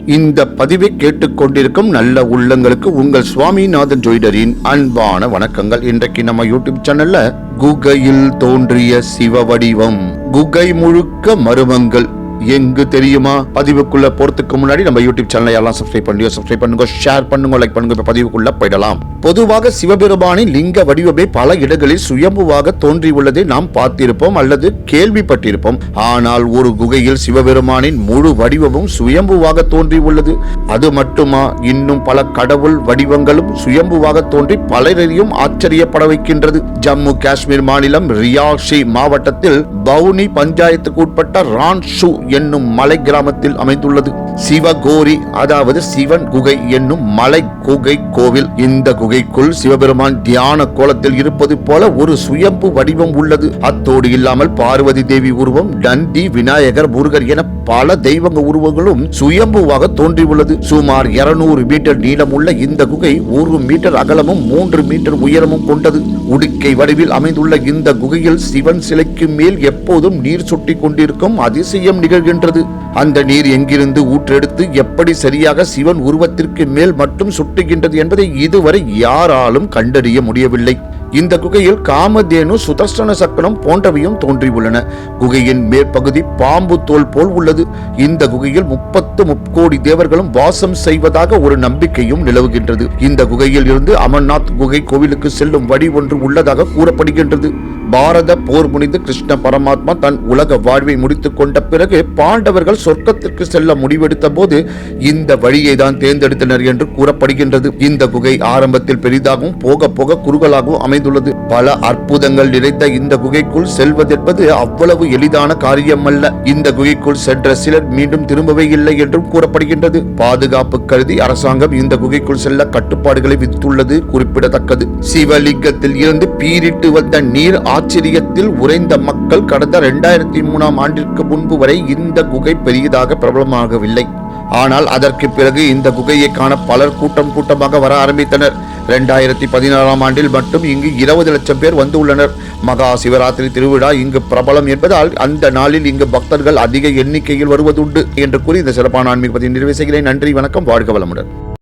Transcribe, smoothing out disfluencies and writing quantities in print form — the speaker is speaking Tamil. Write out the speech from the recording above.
இந்த பதிவை கேட்டுக்கொண்டிருக்கும் நல்ல உள்ளங்களுக்கு உங்கள் சுவாமிநாதன் ஜோதிடரின் அன்பான வணக்கங்கள். இன்றைக்கு நம்ம யூடியூப் சேனல்ல குகையில் தோன்றிய சிவ வடிவம், குகை முழுக்க மர்மங்கள் எங்கு தெரியுமா? பதிவுக்குள்ள போறதுக்கு முன்னாடி நம்ம யூடியூப் சேனலை எல்லாம் சப்ஸ்கிரைப் பண்ணுங்க, ஷேர் பண்ணுங்க, லைக் பண்ணுங்க. பதிவுக்குள்ள போயிடலாம். பொதுவாக சிவபெருமானின் லிங்க வடிவமே பல இடங்களில் சுயம்புவாக தோன்றி உள்ளதை நாம் பார்த்திருப்போம் அல்லது கேள்விப்பட்டிருப்போம். ஆனால் ஒரு குகையில் சிவபெருமானின் முழு வடிவமும் சுயம்புவாக தோன்றி உள்ளது. அது மட்டுமா, இன்னும் பல கடவுள் வடிவங்களும் சுயம்புவாக தோன்றி பலரையும் ஆச்சரியப்பட வைக்கின்றது. ஜம்மு காஷ்மீர் மாநிலம் ரியாசி மாவட்டத்தில் பவுனி பஞ்சாயத்துக்கு உட்பட்ட ரான்ஷு என்னும் மலை கிராமத்தில் அமைந்துள்ளது சிவகோரி, அதாவது சிவன் குகை என்னும் மலை குகை கோவில். இந்த குகைக்குள் சிவபெருமான் தியான கோலத்தில் இருப்பது போல ஒரு சுயம்பு வடிவம் உள்ளது. அத்தோடு இல்லாமல் பார்வதி தேவி உருவம், நந்தி, விநாயகர், முருகர் என பல தெய்வங்க உருவங்களும் சுயம்புவாக தோன்றியுள்ளது. சுமார் 200 மீட்டர் நீளம் உள்ள இந்த குகை 1 மீட்டர் அகலமும் 3 மீட்டர் உயரமும் கொண்டது. உடுக்கை வடிவில் அமைந்துள்ள இந்த குகையில் சிவன் சிலைக்கு மேல் எப்போதும் நீர் சொட்டி கொண்டிருக்கும் அதிசயம் நிகழ்கின்றது. அந்த நீர் எங்கிருந்து ஊற்றெடுத்து எப்படி சரியாக சிவன் உருவத்திற்கு மேல் மட்டும் சுட்டுகின்றது என்பதை இதுவரை யாராலும் கண்டறிய முடியவில்லை. இந்த குகையில் காமதேனு, சுதர்சன சக்கரம் போன்றவையும் தோன்றியுள்ளன. குகையின் மேற்பகுதி பாம்பு தோல் போல் உள்ளது. இந்த குகையில் 30 முக்கோடி தேவர்களும் வாசம் செய்வதாக ஒரு நம்பிக்கையும் நிலவுகின்றது. இந்த குகையில் இருந்து அமர்நாத் குகை கோவிலுக்கு செல்லும் வழி ஒன்று உள்ளதாக கூறப்படுகின்றது. பாரத போர் முடிந்து கிருஷ்ண பரமாத்மா தன் உலக வாழ்வை முடித்துக் கொண்ட பிறகு பாண்டவர்கள் சொர்க்கத்திற்கு செல்ல முடிவெடுத்த போது இந்த வழியை தான் தேர்ந்தெடுத்தனர் என்று கூறப்படுகின்றது. இந்த குகை ஆரம்பத்தில் பெரிதாகவும் போக போக குறுகலாகவும் அமைந்துள்ளது. பல அற்புதங்கள் நிறைந்த இந்த குகைக்குள் செல்வதென்பது அவ்வளவு எளிதான காரியம் அல்ல. இந்த குகைக்குள் சென்ற சிலர் மீண்டும் திரும்பவே இல்லை என்றும் கூறப்படுகின்றது. பாதுகாப்பு கருதி அரசாங்கம் இந்த குகைக்குள் செல்ல கட்டுப்பாடுகளை விதித்துள்ளது குறிப்பிடத்தக்கது. சிவலிங்கத்தில் இருந்து பீரிட்டு வந்த நீர் ஆச்சரியத்தில் உறைந்த மக்கள் கடந்த 2003ஆம் ஆண்டிற்கு முன்பு வரை இந்த குகை பெரியதாக பிரபலமாகவில்லை. ஆனால் அதற்கு பிறகு இந்த குகையை காண பலர் கூட்டமாக வர ஆரம்பித்தனர். 2016ஆம் ஆண்டில் மட்டும் இங்கு 20 லட்சம் பேர் வந்துள்ளனர். மகா சிவராத்திரி திருவிழா இங்கு பிரபலம் என்பதால் அந்த நாளில் இங்கு பக்தர்கள் அதிக எண்ணிக்கையில் வருவதுண்டு என்று கூறி இந்த சிறப்பான ஆன்மீக பதிவை நிறைவு செய்கிறேன். நன்றி, வணக்கம், வாழ்க வளமுடன்.